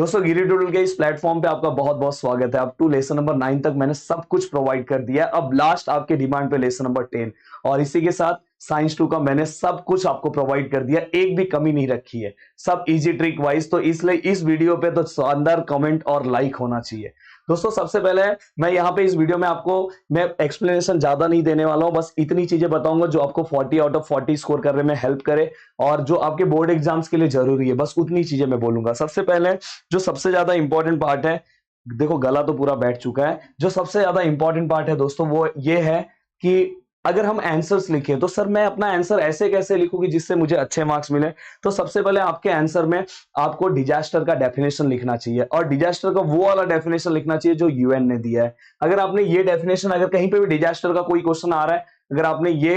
दोस्तों गिरी डूडल के इस प्लेटफॉर्म पे आपका बहुत बहुत स्वागत है। अब टू लेसन नंबर 9 तक मैंने सब कुछ प्रोवाइड कर दिया है। अब लास्ट आपके डिमांड पे लेसन नंबर 10 और इसी के साथ साइंस 2 का मैंने सब कुछ आपको प्रोवाइड कर दिया, एक भी कमी नहीं रखी है, सब इजी ट्रिक वाइज। तो इसलिए इस वीडियो पे तो शानदार कमेंट और लाइक होना चाहिए। दोस्तों सबसे पहले मैं यहाँ पे इस वीडियो में आपको मैं एक्सप्लेनेशन ज्यादा नहीं देने वाला हूँ, बस इतनी चीजें बताऊंगा जो आपको 40 आउट ऑफ 40 स्कोर करने में हेल्प करे और जो आपके बोर्ड एग्जाम्स के लिए जरूरी है, बस उतनी चीजें मैं बोलूंगा। सबसे पहले जो सबसे ज्यादा इंपॉर्टेंट पार्ट है, देखो गला तो पूरा बैठ चुका है, जो सबसे ज्यादा इंपॉर्टेंट पार्ट है दोस्तों वो ये है कि अगर हम आंसर्स लिखें तो सर मैं अपना आंसर ऐसे कैसे लिखूं कि जिससे मुझे अच्छे मार्क्स मिले। तो सबसे पहले आपके आंसर में आपको डिजास्टर का डेफिनेशन लिखना चाहिए और डिजास्टर का वो वाला डेफिनेशन लिखना चाहिए जो यूएन ने दिया है। अगर आपने ये डेफिनेशन, अगर कहीं पे भी डिजास्टर का कोई क्वेश्चन आ रहा है, अगर आपने ये,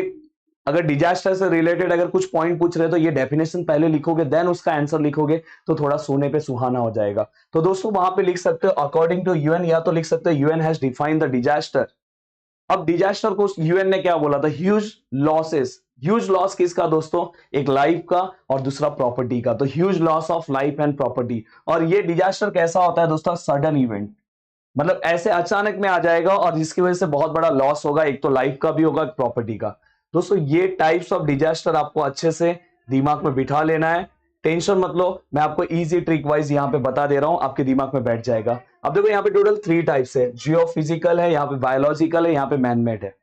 अगर डिजास्टर से रिलेटेड अगर कुछ पॉइंट पूछ रहे हैं तो ये डेफिनेशन पहले लिखोगे देन उसका आंसर लिखोगे तो थोड़ा सोने पे सुहाना हो जाएगा। तो दोस्तों वहां पे लिख सकते हो अकॉर्डिंग टू यूएन, या तो लिख सकते हो UN has defined the disaster. अब डिजास्टर को यूएन ने क्या बोला था? Huge losses. ह्यूज लॉस किसका दोस्तों? एक लाइफ का और दूसरा प्रॉपर्टी का। तो huge loss of life and property. और ये डिजास्टर कैसा होता है दोस्तों? सडन इवेंट, मतलब ऐसे अचानक में आ जाएगा और जिसकी वजह से बहुत बड़ा लॉस होगा, एक तो लाइफ का भी होगा, प्रॉपर्टी का। दोस्तों ये टाइप्स ऑफ डिजास्टर आपको अच्छे से दिमाग में बिठा लेना है, टेंशन मत लो, मैं आपको इजी ट्रिक वाइज यहाँ पे बता दे रहा हूं, आपके दिमाग में बैठ जाएगा। अब देखो यहाँ पे टोटल 3 टाइप्स है, जियोफिजिकल है, यहाँ पे बायोलॉजिकल है, यहाँ पे मैनमेड है।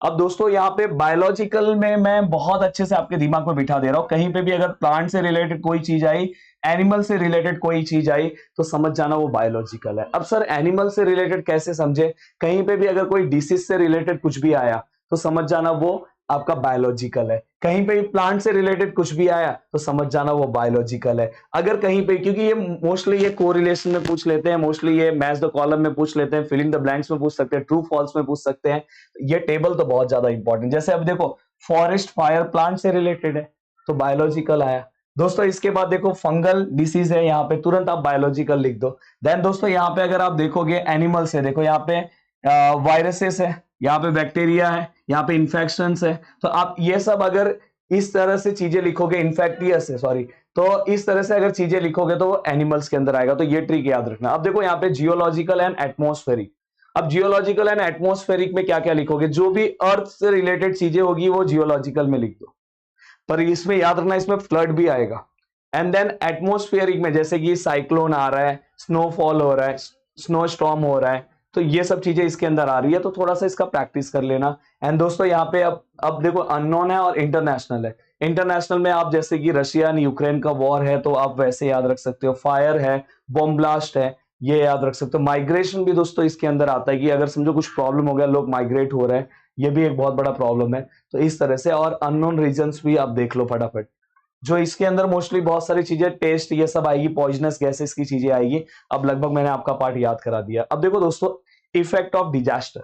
अब दोस्तों यहाँ पे बायोलॉजिकल में मैं बहुत अच्छे से आपके दिमाग में बिठा दे रहा हूं, कहीं पे भी अगर प्लांट से रिलेटेड कोई चीज आई, एनिमल से रिलेटेड कोई चीज आई तो समझ जाना वो बायोलॉजिकल है। अब सर एनिमल से रिलेटेड कैसे समझे? कहीं पे भी अगर कोई डिसीज से रिलेटेड कुछ भी आया तो समझ जाना वो आपका बायोलॉजिकल है। कहीं पे प्लांट से रिलेटेड कुछ भी आया तो समझ जाना वो बायोलॉजिकल है। अगर कहीं पे, क्योंकि ये मोस्टली ये कोरिलेशन में पूछ लेते हैं, मोस्टली ये मैच द कॉलम में पूछ लेते हैं, फिलिंग द ब्लैंक्स में पूछ सकते हैं, ट्रू फॉल्स में पूछ सकते हैं। ये टेबल तो बहुत ज्यादा इंपॉर्टेंट। जैसे अब देखो फॉरेस्ट फायर प्लांट से रिलेटेड है तो बायोलॉजिकल आया दोस्तों। इसके बाद देखो फंगल डिसीज है, यहाँ पे तुरंत आप बायोलॉजिकल लिख दो। देन दोस्तों यहाँ पे अगर आप देखोगे एनिमल से, देखो यहाँ पे वायरसेस है, यहाँ पे बैक्टीरिया है, यहाँ पे इन्फेक्शंस है, तो आप ये सब अगर इस तरह से चीजें लिखोगे, इन्फेक्टियस है सॉरी, तो इस तरह से अगर चीजें लिखोगे तो वो एनिमल्स के अंदर आएगा। तो ये ट्रिक याद रखना। अब देखो यहाँ पे जियोलॉजिकल एंड एटमोस्फेरिक। अब जियोलॉजिकल एंड एटमोस्फेरिक में क्या क्या लिखोगे? जो भी अर्थ से रिलेटेड चीजें होगी वो जियोलॉजिकल में लिख दो, पर इसमें याद रखना इसमें फ्लड भी आएगा। एंड देन एटमोस्फियरिक में जैसे कि साइक्लोन आ रहा है, स्नोफॉल हो रहा है, स्नो स्टॉर्म हो रहा है, तो ये सब चीजें इसके अंदर आ रही है, तो थोड़ा सा इसका प्रैक्टिस कर लेना। एंड दोस्तों यहाँ पे अब देखो अननोन है और इंटरनेशनल है। इंटरनेशनल में आप जैसे कि रशिया एंड यूक्रेन का वॉर है तो आप वैसे याद रख सकते हो, फायर है, बॉम्ब ब्लास्ट है, ये याद रख सकते हो। माइग्रेशन भी दोस्तों इसके अंदर आता है कि अगर समझो कुछ प्रॉब्लम हो गया, लोग माइग्रेट हो रहे हैं, ये भी एक बहुत बड़ा प्रॉब्लम है। तो इस तरह से, और अननोन रीजन्स भी आप देख लो फटाफट। जो इसके अंदर मोस्टली बहुत सारी चीजें, टेस्ट ये सब आएगी, पॉइजनस गैसेस की चीजें आएगी। अब लगभग मैंने आपका पार्ट याद करा दिया। अब देखो दोस्तों इफेक्ट ऑफ डिजास्टर।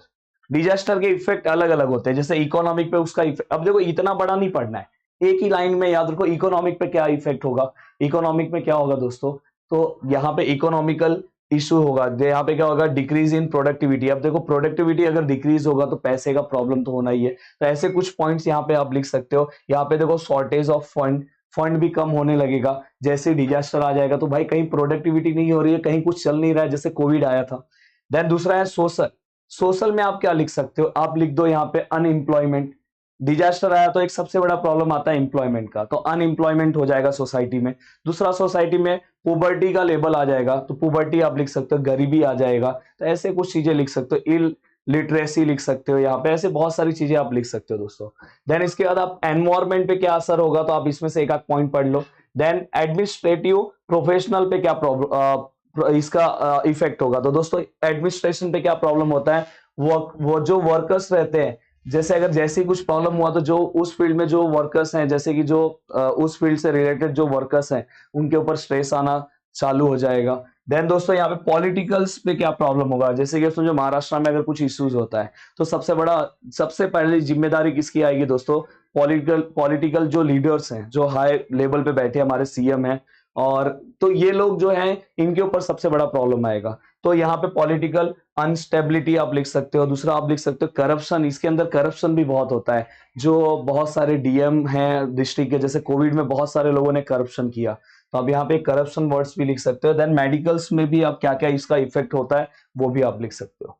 डिजास्टर के इफेक्ट अलग अलग होते हैं, जैसे इकोनॉमिक पे उसका इफेक्ट, अब देखो इतना बड़ा नहीं पढ़ना है, एक ही लाइन में याद रखो इकोनॉमिक पे क्या इफेक्ट होगा। इकोनॉमिक में क्या होगा दोस्तों? तो यहाँ पे इकोनॉमिकल इशू होगा, यहाँ पे क्या होगा? Decrease in productivity. अब देखो प्रोडक्टिविटी अगर डिक्रीज होगा तो पैसे का प्रॉब्लम तो होना ही है। तो ऐसे कुछ पॉइंट्स यहाँ पे आप लिख सकते हो। यहाँ पे देखो शॉर्टेज ऑफ फंड, फंड भी कम होने लगेगा जैसे डिजास्टर आ जाएगा। तो भाई कहीं प्रोडक्टिविटी नहीं हो रही है, कहीं कुछ चल नहीं रहा है, जैसे कोविड आया था। देन दूसरा है सोशल। सोशल में आप क्या लिख सकते हो? आप लिख दो यहाँ पे अनएम्प्लॉयमेंट। डिजास्टर आया तो एक सबसे बड़ा प्रॉब्लम आता है एम्प्लॉयमेंट का, तो अनएम्प्लॉयमेंट हो जाएगा सोसाइटी में। दूसरा सोसाइटी में पुबर्टी का लेवल आ जाएगा, तो पुबर्टी आप लिख सकते हो, गरीबी आ जाएगा। तो ऐसे कुछ चीजें लिख सकते हो, इल लिटरेसी लिख सकते हो यहाँ पे, ऐसे बहुत सारी चीजें आप लिख सकते हो दोस्तों। देन इसके बाद आप एनवायरमेंट पे क्या असर होगा, तो आप इसमें से एक आध पॉइंट पढ़ लो। देन एडमिनिस्ट्रेटिव प्रोफेशनल पे क्या प्रॉब्लम, इसका इफेक्ट होगा। तो दोस्तों एडमिनिस्ट्रेशन पे क्या प्रॉब्लम होता है? वो जो वर्कर्स रहते हैं, जैसे अगर जैसे ही कुछ प्रॉब्लम हुआ तो जो उस फील्ड में जो वर्कर्स हैं, जैसे कि जो उस फील्ड से रिलेटेड जो वर्कर्स हैं, उनके ऊपर स्ट्रेस आना चालू हो जाएगा। देन दोस्तों यहाँ पे पॉलिटिकल्स पे क्या प्रॉब्लम होगा, जैसे कि समझो महाराष्ट्र में अगर कुछ इश्यूज होता है तो सबसे पहले जिम्मेदारी किसकी आएगी दोस्तों? पॉलिटिकल जो लीडर्स हैं, जो हाई लेवल पे बैठे हमारे सीएम हैं, और तो ये लोग जो हैं इनके ऊपर सबसे बड़ा प्रॉब्लम आएगा। तो यहाँ पे पॉलिटिकल अनस्टेबिलिटी आप लिख सकते हो। दूसरा आप लिख सकते हो करप्शन, इसके अंदर करप्शन भी बहुत होता है। जो बहुत सारे डीएम हैं डिस्ट्रिक्ट के, जैसे कोविड में बहुत सारे लोगों ने करप्शन किया, तो आप यहाँ पे करप्शन वर्ड्स भी लिख सकते हो। देन मेडिकल्स में भी आप क्या क्या इसका इफेक्ट होता है वो भी आप लिख सकते हो।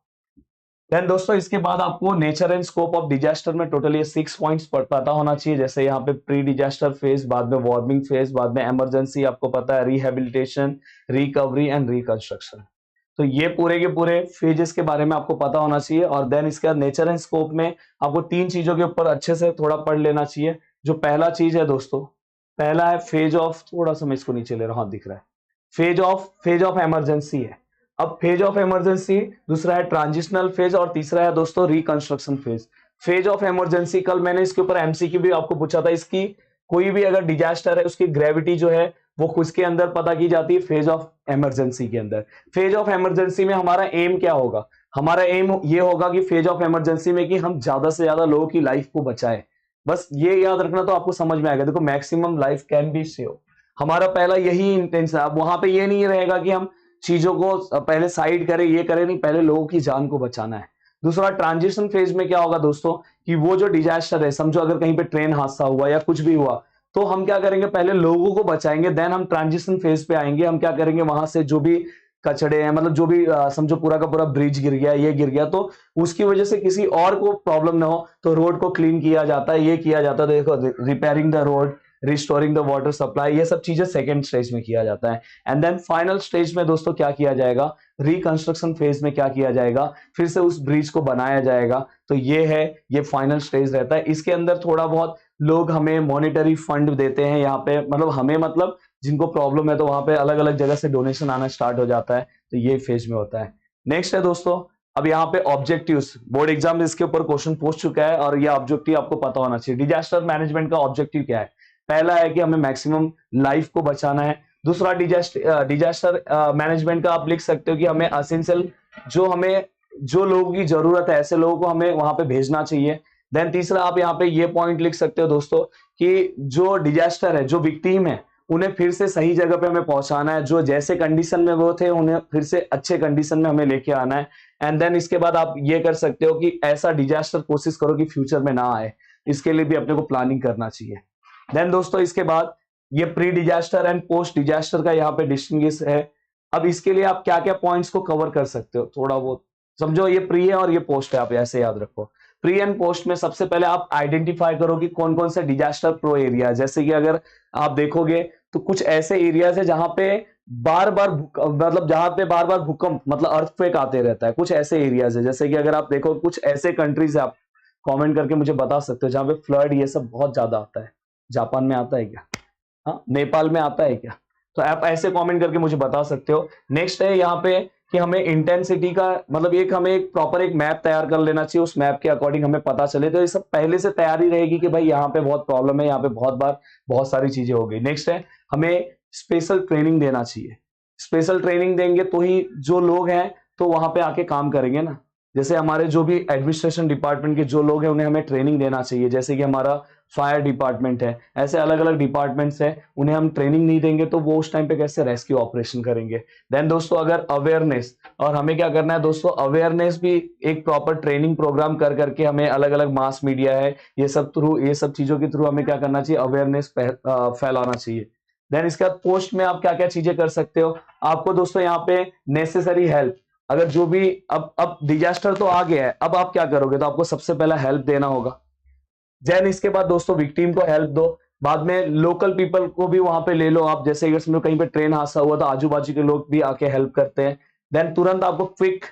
देन दोस्तों इसके बाद आपको nature and scope of disaster में टोटल ये 6 पॉइंट्स पता होना चाहिए। जैसे यहाँ पे प्री डिजास्टर फेज, बाद में वार्मिंग फेज, बाद में इमरजेंसी, आपको पता है रिहेबिलिटेशन, रिकवरी एंड रिकंस्ट्रक्शन। तो ये पूरे के पूरे फेजेस के बारे में आपको पता होना चाहिए। और देन इसके बाद नेचर एंड स्कोप में आपको 3 चीजों के ऊपर अच्छे से थोड़ा पढ़ लेना चाहिए। जो पहला चीज है दोस्तों, पहला है फेज ऑफ, थोड़ा सा मैं इसको नीचे ले रहा हूं, हाँ दिख रहा है, फेज ऑफ इमरजेंसी है। अब फेज ऑफ इमरजेंसी, दूसरा है ट्रांजिशनल फेज और तीसरा है दोस्तों reconstruction phase. Phase of emergency कल मैंने इसके ऊपर एमसीक्यू भी आपको पूछा था। इसकी कोई भी अगर डिजास्टर है उसकी ग्रेविटी जो है वो किसके अंदर पता की जाती है, फेज ऑफ इमरजेंसी के अंदर। फेज ऑफ इमरजेंसी में हमारा एम क्या होगा, हमारा एम ये होगा कि फेज ऑफ इमरजेंसी में कि हम ज्यादा से ज्यादा लोगों की लाइफ को बचाएं। बस ये याद रखना तो आपको समझ में आएगा। देखो maximum life can be save, हमारा पहला यही इंटेंशन है। अब वहां पे ये नहीं रहेगा कि हम चीजों को पहले साइड करें, ये करें, नहीं, पहले लोगों की जान को बचाना है। दूसरा ट्रांजिशन फेज में क्या होगा दोस्तों कि वो जो डिजास्टर है, समझो अगर कहीं पे ट्रेन हादसा हुआ या कुछ भी हुआ, तो हम क्या करेंगे, पहले लोगों को बचाएंगे, देन हम ट्रांजिशन फेज पे आएंगे। हम क्या करेंगे, वहां से जो भी कचड़े हैं, मतलब जो भी समझो पूरा का पूरा ब्रिज गिर गया, ये गिर गया, तो उसकी वजह से किसी और को प्रॉब्लम ना हो तो रोड को क्लीन किया जाता है, ये किया जाता है। देखो repairing the road, restoring the water supply, ये सब चीजें सेकेंड स्टेज में किया जाता है। एंड देन फाइनल स्टेज में दोस्तों क्या किया जाएगा, रिकंस्ट्रक्शन फेज में क्या किया जाएगा, फिर से उस ब्रिज को बनाया जाएगा। तो ये है, ये फाइनल स्टेज रहता है। इसके अंदर थोड़ा बहुत लोग हमें मॉनिटरी फंड देते हैं यहाँ पे, मतलब हमें, मतलब जिनको प्रॉब्लम है तो वहां पे अलग अलग जगह से डोनेशन आना स्टार्ट हो जाता है। तो ये फेज में होता है। नेक्स्ट है दोस्तों, अब यहाँ पे ऑब्जेक्टिव्स, बोर्ड एग्जाम में इसके ऊपर क्वेश्चन पूछ चुका है और ये ऑब्जेक्टिव आपको पता होना चाहिए। डिजास्टर मैनेजमेंट का ऑब्जेक्टिव क्या है, पहला है कि हमें मैक्सिमम लाइफ को बचाना है। दूसरा डिजास्टर मैनेजमेंट का आप लिख सकते हो कि हमें असेंशियल, जो लोगों की जरूरत है ऐसे लोगों को हमें वहां पे भेजना चाहिए। देन तीसरा आप यहाँ पे ये पॉइंट लिख सकते हो दोस्तों कि जो डिजास्टर है, जो विक्टिम है, उन्हें फिर से सही जगह पे हमें पहुंचाना है। जो जैसे कंडीशन में वो थे उन्हें फिर से अच्छे कंडीशन में हमें लेके आना है। एंड देन इसके बाद आप ये कर सकते हो कि ऐसा डिजास्टर कोशिश करो कि फ्यूचर में ना आए, इसके लिए भी अपने को प्लानिंग करना चाहिए। देन दोस्तों इसके बाद ये pre disaster and post disaster का यहाँ पे डिस्टिंग्विश है। अब इसके लिए आप क्या क्या पॉइंट्स को कवर कर सकते हो, थोड़ा बहुत समझो। ये प्री है और ये पोस्ट है, आप ऐसे याद रखो। प्री एंड पोस्ट में सबसे पहले आप आइडेंटिफाई करो कि कौन कौन से डिजास्टर प्रो एरिया है। जैसे कि अगर आप देखोगे तो कुछ ऐसे एरियाज है जहां पे बार बार मतलब जहां पे बार बार भूकंप, मतलब अर्थक्वेक आते रहता है, कुछ ऐसे एरियाज है। जैसे कि अगर आप देखो कुछ ऐसे कंट्रीज है, आप कमेंट करके मुझे बता सकते हो जहां पे फ्लड ये सब बहुत ज्यादा आता है। जापान में आता है क्या, हाँ नेपाल में आता है क्या, तो आप ऐसे कमेंट करके मुझे बता सकते हो। नेक्स्ट है यहाँ पे कि हमें इंटेंसिटी का, मतलब हमें एक प्रॉपर एक मैप तैयार कर लेना चाहिए, उस मैप के अकॉर्डिंग हमें पता चले। तो ये सब पहले से तैयारी रहेगी कि भाई यहाँ पे बहुत प्रॉब्लम है, यहाँ पे बहुत बार बहुत सारी चीजें हो गई। नेक्स्ट है हमें स्पेशल ट्रेनिंग देना चाहिए। स्पेशल ट्रेनिंग देंगे तो ही जो लोग हैं तो वहां पे आके काम करेंगे ना। जैसे हमारे जो भी एडमिनिस्ट्रेशन डिपार्टमेंट के जो लोग हैं उन्हें हमें ट्रेनिंग देना चाहिए। जैसे कि हमारा फायर डिपार्टमेंट है, ऐसे अलग अलग डिपार्टमेंट्स हैं, उन्हें हम ट्रेनिंग नहीं देंगे तो वो उस टाइम पे कैसे रेस्क्यू ऑपरेशन करेंगे। देन दोस्तों अगर अवेयरनेस, और हमें क्या करना है दोस्तों, अवेयरनेस भी एक प्रॉपर ट्रेनिंग प्रोग्राम कर करके हमें अलग अलग मास मीडिया है, ये सब चीजों के थ्रू हमें क्या करना चाहिए, अवेयरनेस फैलाना चाहिए। देन इसके बाद पोस्ट में आप क्या क्या चीजें कर सकते हो, आपको दोस्तों यहाँ पे नेसेसरी हेल्प, अगर जो भी अब डिजास्टर तो आ गया है, अब आप क्या करोगे, तो आपको सबसे पहला हेल्प देना होगा। देन इसके बाद दोस्तों विक्टिम को हेल्प दो, बाद में लोकल पीपल को भी वहां पे ले लो आप। जैसे अगर समझो कहीं पे ट्रेन हादसा हुआ तो आजू बाजू के लोग भी आके हेल्प करते हैं। देन तुरंत आपको क्विक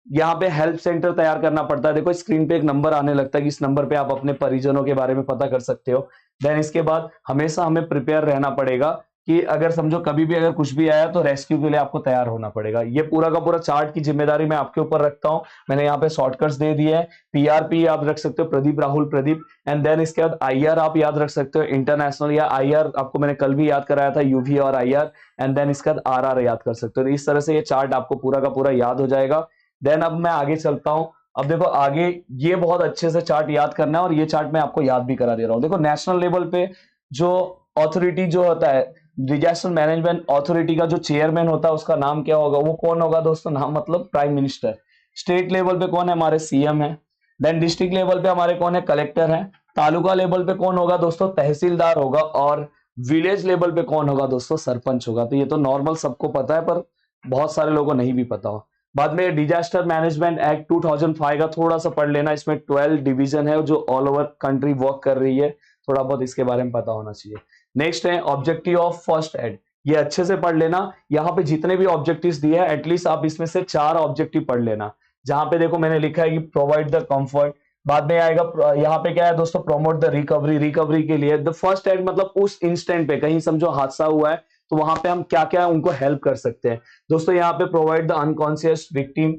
यहाँ पे हेल्प सेंटर तैयार करना पड़ता है। देखो स्क्रीन पे एक नंबर आने लगता है कि इस नंबर पे आप अपने परिजनों के बारे में पता कर सकते हो। देन इसके बाद हमेशा हमें प्रिपेयर रहना पड़ेगा कि अगर समझो कभी भी अगर कुछ भी आया तो रेस्क्यू के लिए आपको तैयार होना पड़ेगा। ये पूरा का पूरा चार्ट की जिम्मेदारी मैं आपके ऊपर रखता हूँ। मैंने यहाँ पे शॉर्टकट्स दे दिए हैं। पीआरपी आप रख सकते हो, प्रदीप राहुल प्रदीप। एंड देन इसके बाद आईआर आप याद रख सकते हो, इंटरनेशनल, या आईआर आपको मैंने कल भी याद कराया था, यूवी और आईआर। एंड देन इसके बाद आरआर याद कर सकते हो। तो इस तरह से ये चार्ट आपको पूरा का पूरा याद हो जाएगा। देन अब मैं आगे चलता हूँ। अब देखो आगे ये बहुत अच्छे से चार्ट याद करना है और ये चार्ट मैं आपको याद भी करा दे रहा हूँ। देखो नेशनल लेवल पे जो अथॉरिटी जो होता है, डिजास्टर मैनेजमेंट अथॉरिटी का जो चेयरमैन होता है उसका नाम क्या होगा, वो कौन होगा दोस्तों, नाम मतलब प्राइम मिनिस्टर। स्टेट लेवल पे कौन है, हमारे सीएम है। देन डिस्ट्रिक्ट लेवल पे हमारे कौन है, कलेक्टर है। तालुका लेवल पे कौन होगा दोस्तों, तहसीलदार होगा। और विलेज लेवल पे कौन होगा दोस्तों? सरपंच होगा। तो ये तो नॉर्मल सबको पता है, पर बहुत सारे लोगों को नहीं भी पता हो। बाद में डिजास्टर मैनेजमेंट एक्ट 2005 का थोड़ा सा पढ़ लेना, इसमें 12 डिवीजन है जो ऑल ओवर कंट्री वर्क कर रही है, थोड़ा बहुत इसके बारे में पता होना चाहिए। नेक्स्ट है ऑब्जेक्टिव ऑफ फर्स्ट एड, ये अच्छे से पढ़ लेना। यहाँ पे जितने भी ऑब्जेक्टिव्स दिए हैं एटलीस्ट आप इसमें से 4 ऑब्जेक्टिव पढ़ लेना। जहां पे देखो मैंने लिखा है कि प्रोवाइड द कंफर्ट, बाद में आएगा यहाँ पे क्या है दोस्तों, प्रमोट द रिकवरी, रिकवरी के लिए द फर्स्ट एड, मतलब उस इंस्टेंट पे कहीं समझो हादसा हुआ है तो वहां पे हम क्या क्या उनको हेल्प कर सकते हैं। दोस्तों यहाँ पे provide the unconscious victim,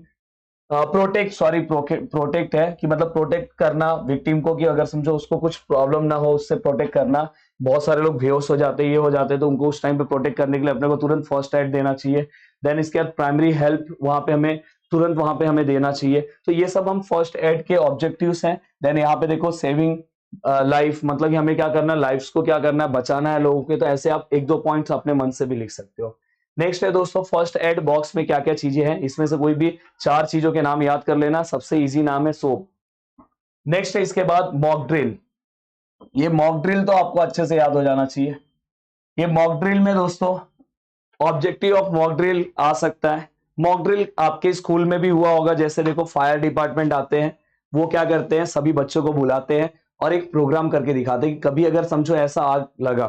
protect, sorry protect है कि मतलब प्रोटेक्ट करना विक्टिम को, कि अगर समझो उसको कुछ प्रॉब्लम ना हो उससे प्रोटेक्ट करना। बहुत सारे लोग बेहोश हो जाते हैं, ये हो जाते हैं, तो उनको उस टाइम पे प्रोटेक्ट करने के लिए अपने को तुरंत फर्स्ट एड देना चाहिए। देन इसके बाद प्राइमरी हेल्प वहां पे हमें तुरंत वहां पे हमें देना चाहिए। तो ये सब हम फर्स्ट एड के ऑब्जेक्टिव्स हैं। देन यहाँ पे देखो सेविंग लाइफ, मतलब कि हमें क्या करना है, लाइफ्स को क्या करना है, बचाना है लोगों के। तो ऐसे आप एक दो पॉइंट्स अपने मन से भी लिख सकते हो। नेक्स्ट है दोस्तों फर्स्ट एड बॉक्स में क्या क्या चीजें हैं, इसमें से कोई भी 4 चीजों के नाम याद कर लेना, सबसे इजी नाम है सोप। नेक्स्ट है इसके बाद मॉक ड्रिल, ये मॉक ड्रिल तो आपको अच्छे से याद हो जाना चाहिए। ये मॉक ड्रिल में दोस्तों ऑब्जेक्टिव ऑफ मॉक ड्रिल आ सकता है, मॉक ड्रिल आपके स्कूल में भी हुआ होगा। जैसे देखो फायर डिपार्टमेंट आते हैं, वो क्या करते हैं, सभी बच्चों को बुलाते हैं और एक प्रोग्राम करके दिखाते हैं कि कभी अगर समझो ऐसा आग लगा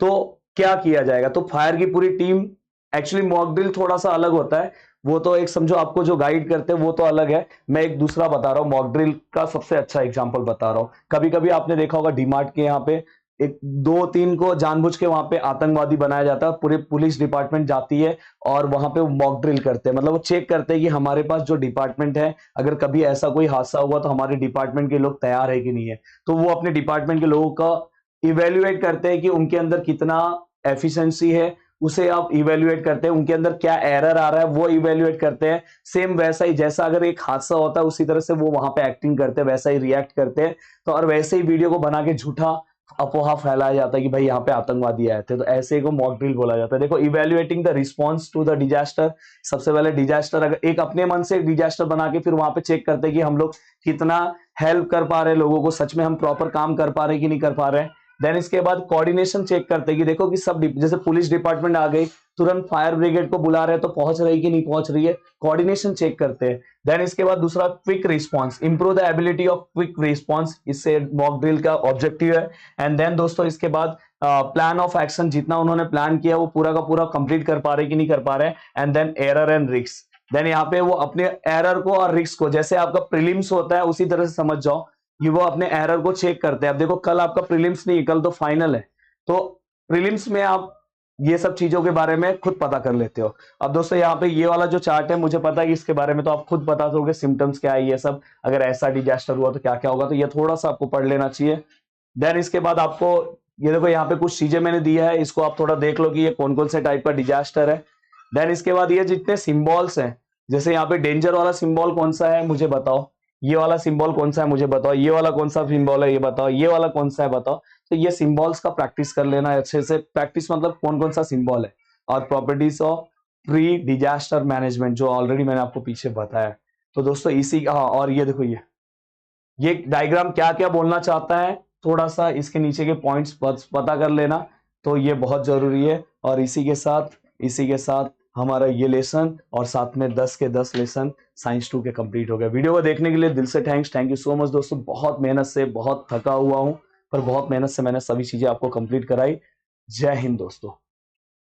तो क्या किया जाएगा। तो फायर की पूरी टीम, एक्चुअली मॉक ड्रिल थोड़ा सा अलग होता है, वो तो एक समझो आपको जो गाइड करते हैं वो तो अलग है, मैं एक दूसरा बता रहा हूँ। मॉक ड्रिल का सबसे अच्छा एग्जांपल बता रहा हूँ। कभी कभी आपने देखा होगा डीमार्ट के यहाँ पे एक दो तीन को जानबूझ के वहां पे आतंकवादी बनाया जाता है, पूरे पुलिस डिपार्टमेंट जाती है और वहां पे मॉक ड्रिल करते हैं, मतलब वो चेक करते हैं कि हमारे पास जो डिपार्टमेंट है अगर कभी ऐसा कोई हादसा हुआ तो हमारे डिपार्टमेंट के लोग तैयार है कि नहीं है। तो वो अपने डिपार्टमेंट के लोगों का इवेल्युएट करते हैं कि उनके अंदर कितना एफिशिएंसी है, उसे आप इवेल्युएट करते हैं, उनके अंदर क्या एरर आ रहा है वो इवेल्युएट करते हैं। सेम वैसा ही जैसा अगर एक हादसा होता है उसी तरह से वो वहां पे एक्टिंग करते हैं, वैसा ही रिएक्ट करते हैं। तो और वैसे ही वीडियो को बना के झूठा अफवाह फैलाया जाता है कि भाई यहाँ पे आतंकवादी आए थे, तो ऐसे को मॉक ड्रिल बोला जाता है। देखो evaluating the response to the disaster, सबसे पहले डिजास्टर अगर एक अपने मन से एक डिजास्टर बना के फिर वहां पे चेक करते हैं कि हम लोग कितना हेल्प कर पा रहे हैं लोगों को, सच में हम प्रॉपर काम कर पा रहे हैं कि नहीं कर पा रहे हैं। देन इसके बाद कोऑर्डिनेशन चेक करते हैं कि देखो कि सब जैसे पुलिस डिपार्टमेंट आ गई, तुरंत फायर ब्रिगेड को बुला रहे हैं तो पहुंच रही कि नहीं पहुंच रही है, कोऑर्डिनेशन चेक करते हैं। देन इसके बाद दूसरा quick response, improve the ability of quick response, इससे मॉक ड्रिल का ऑब्जेक्टिव है। एंड देन दोस्तों इसके बाद प्लान ऑफ एक्शन, जितना उन्होंने प्लान किया वो पूरा का पूरा कंप्लीट कर पा रहे कि नहीं कर पा रहे। And then error and risk, then यहाँ पे वो अपने एरर को और रिस्क को, जैसे आपका प्रीलिम्स होता है उसी तरह से समझ जाओ कि वो अपने एरर को चेक करते हैं। अब देखो कल आपका प्रीलिम्स नहीं, कल तो फाइनल है, तो प्रीलिम्स में आप ये सब चीजों के बारे में खुद पता कर लेते हो। अब दोस्तों यहाँ पे ये वाला जो चार्ट है, मुझे पता है कि इसके बारे में तो आप खुद बता दोगे, सिम्टम्स क्या है ये सब, अगर ऐसा डिजास्टर हुआ तो क्या क्या होगा, तो ये थोड़ा सा आपको पढ़ लेना चाहिए। देन इसके बाद आपको ये देखो यहाँ पे कुछ चीजें मैंने दिया है, इसको आप थोड़ा देख लो कि ये कौन कौन से टाइप का डिजास्टर है। देन इसके बाद ये जितने सिंबल्स हैं, जैसे यहाँ पे डेंजर वाला सिंबल कौन सा है मुझे बताओ, ये वाला सिंबल कौन सा है मुझे बताओ, ये वाला कौन सा सिंबल है ये बताओ, ये वाला कौन सा है बताओ। तो ये सिंबल्स का प्रैक्टिस कर लेना है अच्छे से, प्रैक्टिस मतलब कौन कौन सा सिंबल है। और properties of pre disaster management जो ऑलरेडी मैंने आपको पीछे बताया। तो दोस्तों इसी का, हाँ, और ये देखो ये डायग्राम क्या क्या बोलना चाहता है, थोड़ा सा इसके नीचे के पॉइंट्स पता कर लेना, तो ये बहुत जरूरी है। और इसी के साथ हमारा ये लेसन और साथ में 10 के 10 लेसन साइंस 2 के कंप्लीट हो गए। वीडियो को देखने के लिए दिल से थैंक यू सो मच दोस्तों। बहुत मेहनत से, बहुत थका हुआ हूं, पर बहुत मेहनत से मैंने सभी चीजें आपको कंप्लीट कराई। जय हिंद दोस्तों।